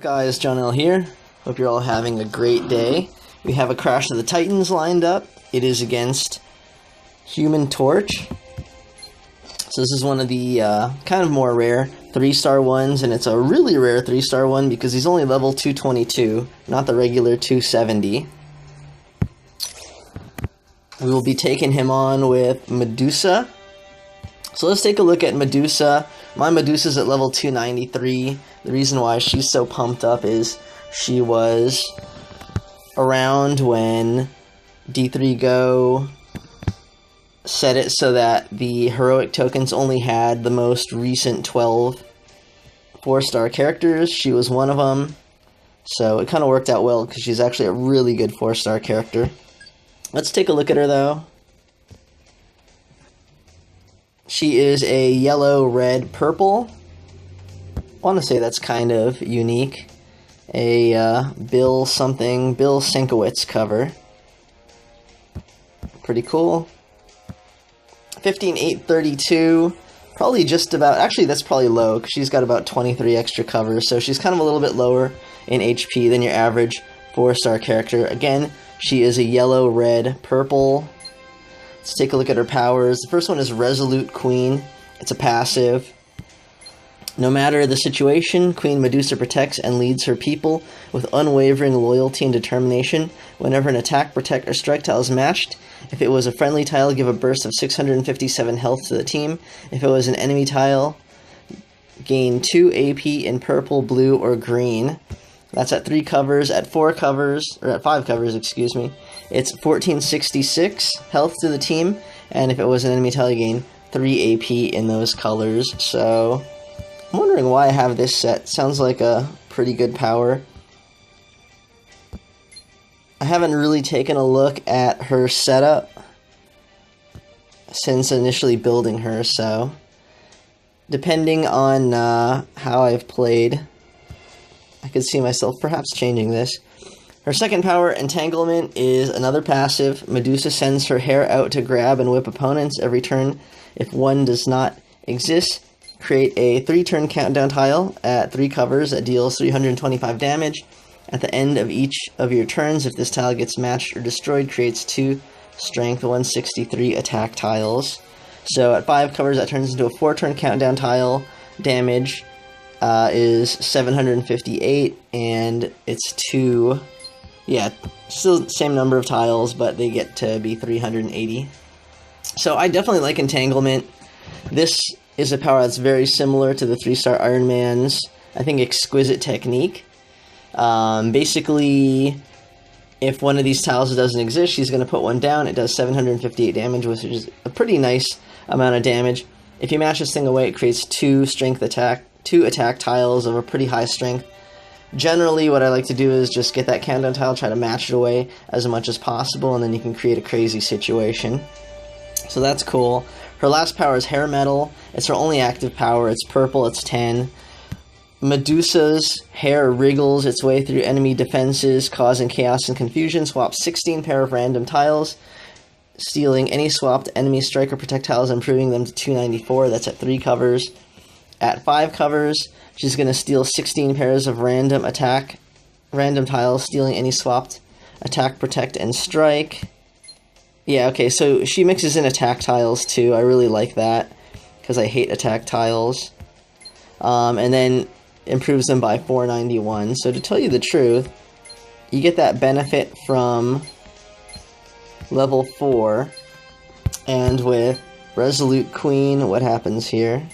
guys, John L here. Hope you're all having a great day. We have a Crash of the Titans lined up. It is against Human Torch. So this is one of the kind of more rare 3-star ones, and it's a really rare 3-star one because he's only level 222, not the regular 270. We will be taking him on with Medusa. So let's take a look at Medusa. My Medusa's at level 293. The reason why she's so pumped up is she was around when D3 Go set it so that the heroic tokens only had the most recent 12 4-star characters. She was one of them, so it kind of worked out well because she's actually a really good 4-star character. Let's take a look at her though. She is a yellow, red, purple. I want to say that's kind of unique. A Bill Sienkiewicz cover. Pretty cool. 15,832. Probably just about, actually that's probably low, because she's got about 23 extra covers, so she's kind of a little bit lower in HP than your average 4-star character. Again, she is a yellow, red, purple. Let's take a look at her powers. The first one is Resolute Queen. It's a passive. No matter the situation, Queen Medusa protects and leads her people with unwavering loyalty and determination. Whenever an attack, protect, or strike tile is matched, if it was a friendly tile, give a burst of 657 health to the team. If it was an enemy tile, gain 2 AP in purple, blue, or green. That's at 3 covers. At 4 covers, or at 5 covers, excuse me, it's 1466 health to the team, and if it was an enemy tile, you gain 3 AP in those colors. So I'm wondering why I have this set. Sounds like a pretty good power. I haven't really taken a look at her setup since initially building her, so depending on how I've played, I could see myself perhaps changing this. Her second power, Entanglement, is another passive. Medusa sends her hair out to grab and whip opponents every turn. If one does not exist, create a 3-turn countdown tile at 3 covers that deals 325 damage. At the end of each of your turns, if this tile gets matched or destroyed, creates 2 strength 163 attack tiles. So at 5 covers, that turns into a 4-turn countdown tile. Damage is 758, and it's 2... yeah, still the same number of tiles, but they get to be 380. So I definitely like Entanglement. This is a power that's very similar to the 3-star Iron Man's, I think, exquisite technique. Basically, if one of these tiles doesn't exist, she's going to put one down. It does 758 damage, which is a pretty nice amount of damage. If you match this thing away, it creates 2 attack tiles of a pretty high strength. Generally, what I like to do is just get that countdown tile, try to match it away as much as possible, and then you can create a crazy situation. So that's cool. Her last power is Hair Metal. It's her only active power. It's purple. It's 10. Medusa's hair wriggles its way through enemy defenses, causing chaos and confusion. Swap 16 pair of random tiles, stealing any swapped enemy strike or protect tiles, improving them to 294. That's at 3 covers. At 5 covers, she's going to steal 16 pairs of random tiles, stealing any swapped attack, protect, and strike. Yeah, okay, so she mixes in attack tiles too. I really like that, because I hate attack tiles. And then improves them by 491. So to tell you the truth, you get that benefit from level 4. And with Resolute Queen, what happens here?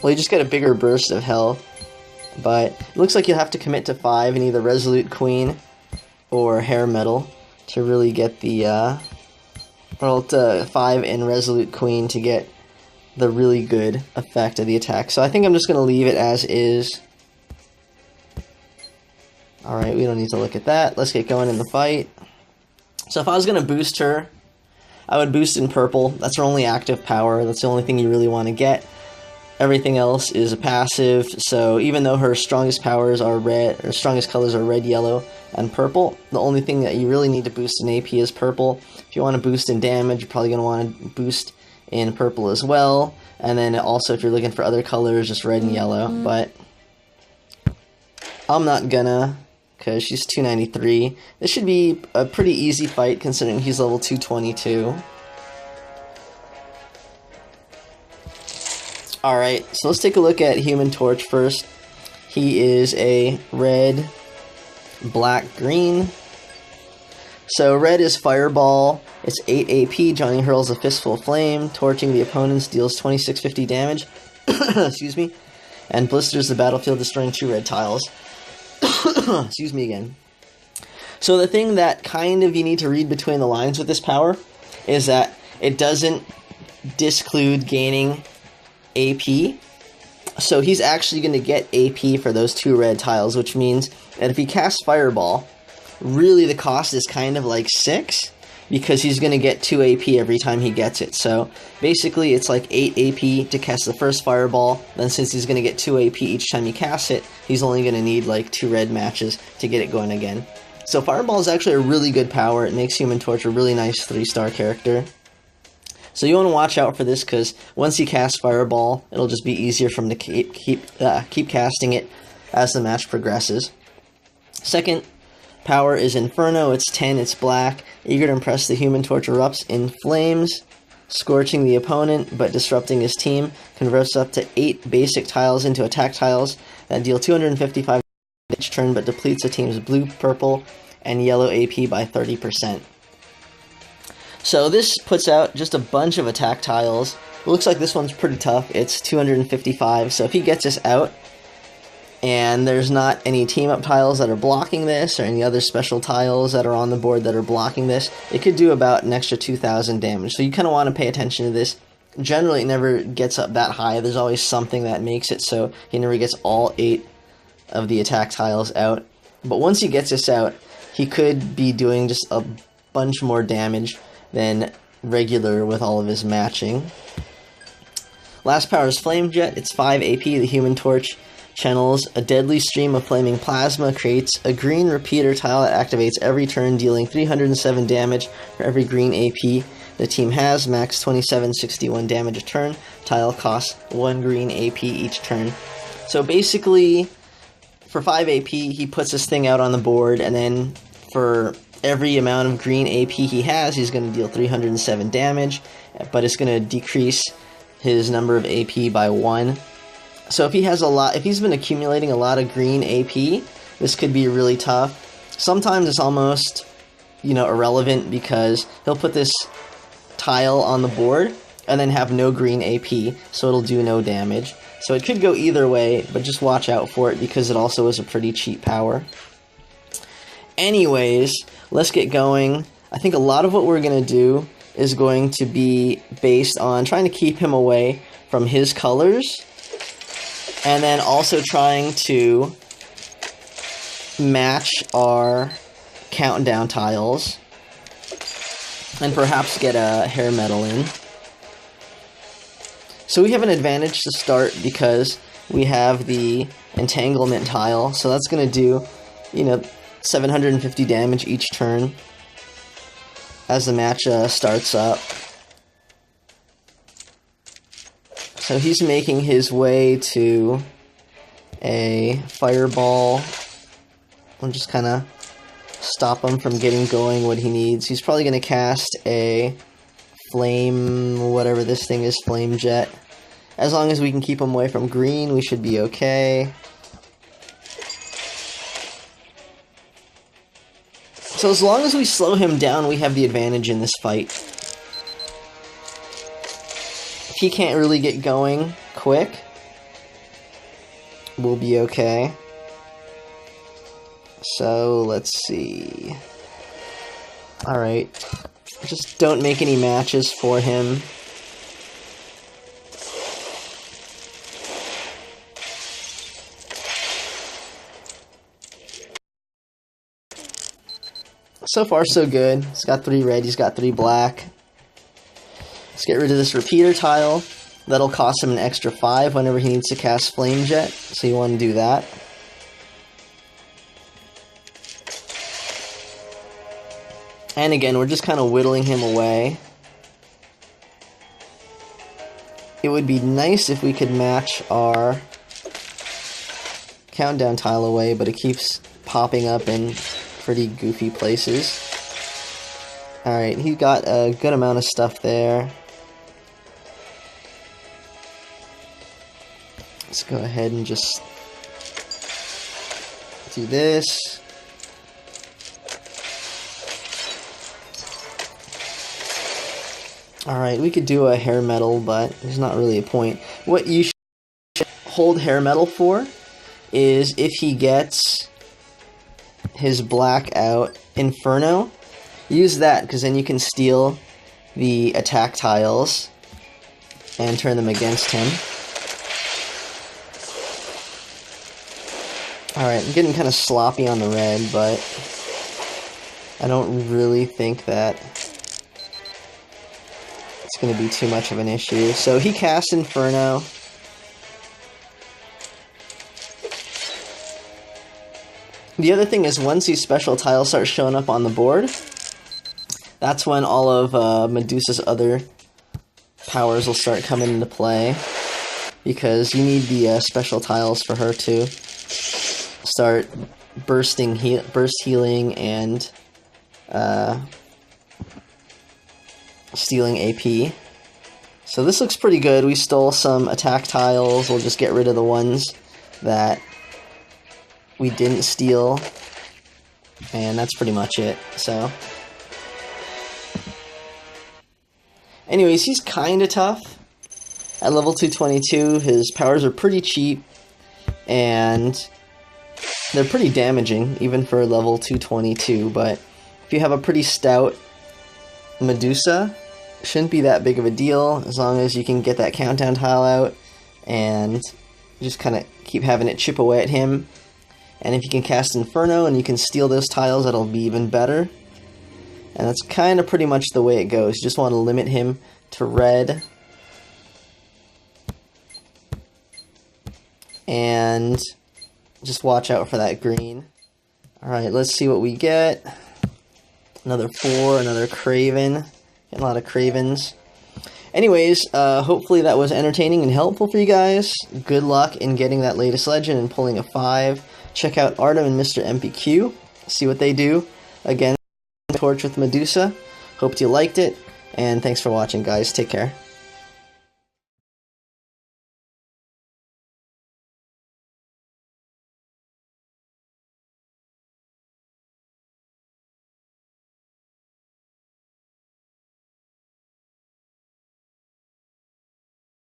Well, you just get a bigger burst of health, but it looks like you'll have to commit to 5 in either Resolute Queen or Hair Metal to really get the, well, to 5 in Resolute Queen to get the really good effect of the attack. So I think I'm just going to leave it as is. Alright, we don't need to look at that. Let's get going in the fight. So if I was going to boost her, I would boost in purple. That's her only active power. That's the only thing you really want to get. Everything else is a passive, so even though her strongest powers are red, or strongest colors are red, yellow, and purple, the only thing that you really need to boost in AP is purple. If you want to boost in damage, you're probably going to want to boost in purple as well, and then also if you're looking for other colors, just red and yellow. But I'm not gonna, because she's 293. This should be a pretty easy fight considering he's level 222. Alright, so let's take a look at Human Torch first. He is a red, black, green. So red is Fireball. It's 8 AP. Johnny hurls a fistful of flame, torching the opponents, deals 2650 damage. Excuse me. And blisters the battlefield, destroying 2 red tiles. Excuse me again. So the thing that kind of you need to read between the lines with this power is that it doesn't disclude gaining AP. So he's actually going to get AP for those 2 red tiles, which means that if he casts Fireball, really the cost is kind of like 6, because he's going to get 2 AP every time he gets it. So basically it's like 8 AP to cast the first Fireball, then since he's going to get 2 AP each time he casts it, he's only going to need like 2 red matches to get it going again. So Fireball is actually a really good power. It makes Human Torch a really nice 3-star character. So you want to watch out for this, because once he casts Fireball, it'll just be easier for him to keep casting it as the match progresses. Second power is Inferno. It's 10, it's black. Eager to impress, the Human Torch erupts in flames, scorching the opponent but disrupting his team. Converts up to 8 basic tiles into attack tiles that deal 255 each turn, but depletes a team's blue, purple, and yellow AP by 30%. So this puts out just a bunch of attack tiles. It looks like this one's pretty tough. It's 255, so if he gets this out, and there's not any team-up tiles that are blocking this, or any other special tiles that are on the board that are blocking this, it could do about an extra 2,000 damage. So you kind of want to pay attention to this. Generally, it never gets up that high. There's always something that makes it so he never gets all 8 of the attack tiles out. But once he gets this out, he could be doing just a bunch more damage than regular with all of his matching. Last power is Flame Jet. It's 5 AP. The Human Torch channels a deadly stream of flaming plasma, creates a green repeater tile that activates every turn, dealing 307 damage for every green AP the team has, max 2761 damage a turn. Tile costs 1 green AP each turn. So basically, for 5 AP, he puts this thing out on the board, and then for every amount of green AP he has, he's going to deal 307 damage, but it's going to decrease his number of AP by 1. So if he has if he's been accumulating a lot of green AP, this could be really tough. Sometimes it's almost, irrelevant, because he'll put this tile on the board and then have no green AP, so it'll do no damage. So it could go either way, but just watch out for it, because it also is a pretty cheap power. Anyways, let's get going. I think a lot of what we're going to do is going to be based on trying to keep him away from his colors, and then also trying to match our countdown tiles, and perhaps get a hair metal in. So we have an advantage to start because we have the entanglement tile, so that's going to do, 750 damage each turn as the match starts up. So he's making his way to a fireball. I'll just kind of stop him from getting going what he needs. He's probably going to cast a flame, whatever this thing is, flame jet. As long as we can keep him away from green, we should be okay. So as long as we slow him down, we have the advantage in this fight. If he can't really get going quick, we'll be okay. So, let's see. Alright. Just don't make any matches for him. So far, so good. He's got 3 red, he's got 3 black. Let's get rid of this repeater tile. That'll cost him an extra 5 whenever he needs to cast Flame Jet, so you want to do that. And again, we're just kind of whittling him away. It would be nice if we could match our countdown tile away, but it keeps popping up in pretty goofy places. Alright, he got a good amount of stuff there. Let's go ahead and just do this. Alright, we could do a hair metal, but there's not really a point. What you should hold hair metal for is if he gets his blackout Inferno, use that, because then you can steal the attack tiles and turn them against him. Alright, I'm getting kind of sloppy on the red, but I don't really think that it's going to be too much of an issue. So he cast Inferno. The other thing is, once these special tiles start showing up on the board, that's when all of Medusa's other powers will start coming into play, because you need the special tiles for her to start burst healing and stealing AP. So this looks pretty good. We stole some attack tiles. We'll just get rid of the ones that we didn't steal, and that's pretty much it. So anyways, he's kind of tough. At level 222, his powers are pretty cheap, and they're pretty damaging, even for level 222, but if you have a pretty stout Medusa, it shouldn't be that big of a deal, as long as you can get that countdown tile out, and just kind of keep having it chip away at him. And if you can cast Inferno and you can steal those tiles, that'll be even better. And that's kind of pretty much the way it goes. You just want to limit him to red. And just watch out for that green. Alright, let's see what we get. Another 4, another Craven. Getting a lot of Cravens. Anyways, hopefully that was entertaining and helpful for you guys. Good luck in getting that latest legend and pulling a 5. Check out Artum and Mr. MPQ. See what they do. Again, Torch with Medusa. Hope you liked it. And thanks for watching, guys. Take care.